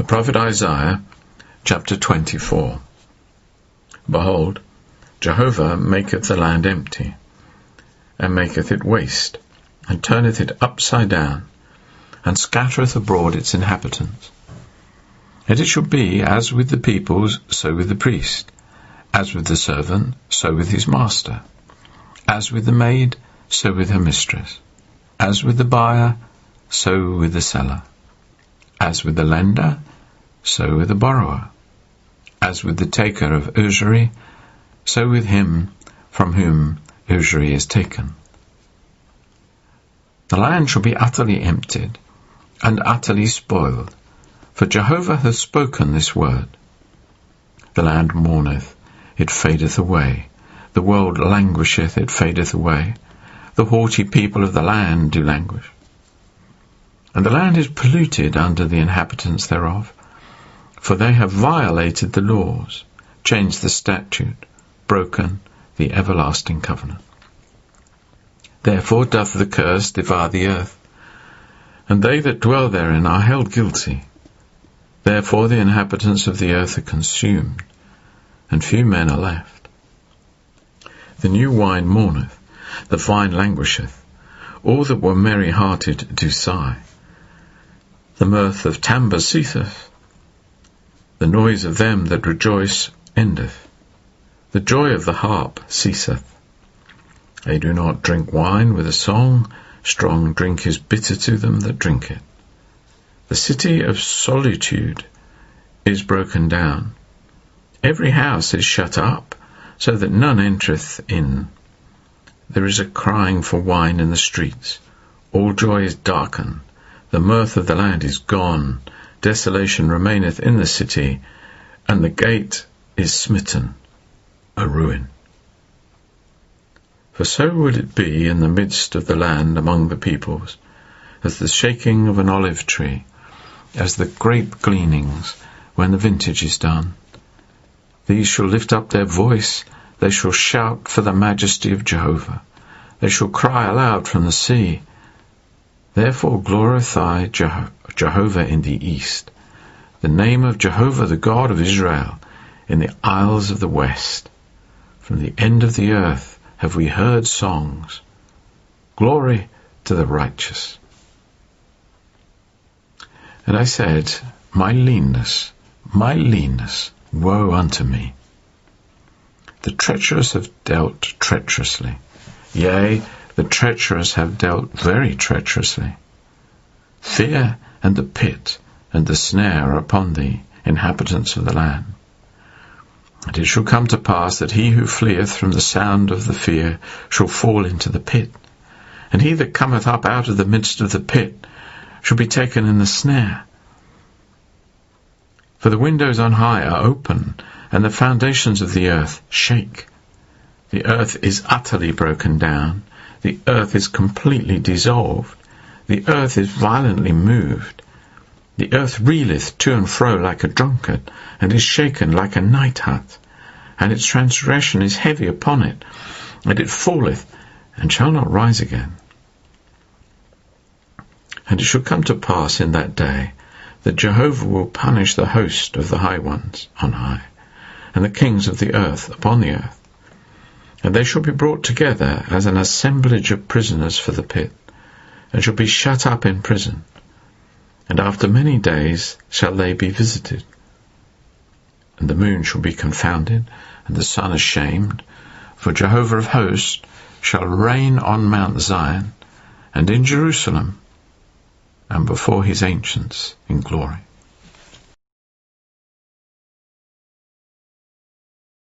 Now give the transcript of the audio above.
The prophet Isaiah, chapter 24. Behold, Jehovah maketh the land empty, and maketh it waste, and turneth it upside down, and scattereth abroad its inhabitants. And it shall be as with the peoples, so with the priest, as with the servant, so with his master, as with the maid, so with her mistress, as with the buyer, so with the seller, as with the lender, so with the borrower, as with the taker of usury, so with him from whom usury is taken. The land shall be utterly emptied, and utterly spoiled, for Jehovah hath spoken this word. The land mourneth, it fadeth away, the world languisheth, it fadeth away, the haughty people of the land do languish. And the land is polluted under the inhabitants thereof, for they have violated the laws, changed the statute, broken the everlasting covenant. Therefore doth the curse devour the earth, and they that dwell therein are held guilty. Therefore the inhabitants of the earth are consumed, and few men are left. The new wine mourneth, the vine languisheth, all that were merry-hearted do sigh. The mirth of timbre ceaseth, the noise of them that rejoice endeth, the joy of the harp ceaseth. They do not drink wine with a song, strong drink is bitter to them that drink it. The city of solitude is broken down, every house is shut up, so that none entereth in. There is a crying for wine in the streets, all joy is darkened, the mirth of the land is gone, desolation remaineth in the city, and the gate is smitten, a ruin. For so would it be in the midst of the land among the peoples, as the shaking of an olive tree, as the grape gleanings when the vintage is done. These shall lift up their voice, they shall shout for the majesty of Jehovah, they shall cry aloud from the sea. Therefore glorify Jehovah in the east, the name of Jehovah the God of Israel in the isles of the west. From the end of the earth have we heard songs. Glory to the righteous. And I said, my leanness, woe unto me. The treacherous have dealt treacherously, yea, the treacherous have dealt very treacherously. Fear and the pit and the snare are upon thee, inhabitants of the land. And it shall come to pass that he who fleeth from the sound of the fear shall fall into the pit, and he that cometh up out of the midst of the pit shall be taken in the snare. For the windows on high are open, and the foundations of the earth shake. The earth is utterly broken down, the earth is completely dissolved, the earth is violently moved. The earth reeleth to and fro like a drunkard, and is shaken like a night hut, and its transgression is heavy upon it, and it falleth, and shall not rise again. And it shall come to pass in that day, that Jehovah will punish the host of the high ones on high, and the kings of the earth upon the earth. And they shall be brought together as an assemblage of prisoners for the pit, and shall be shut up in prison. And after many days shall they be visited. And the moon shall be confounded, and the sun ashamed, for Jehovah of hosts shall reign on Mount Zion, and in Jerusalem, and before his ancients in glory.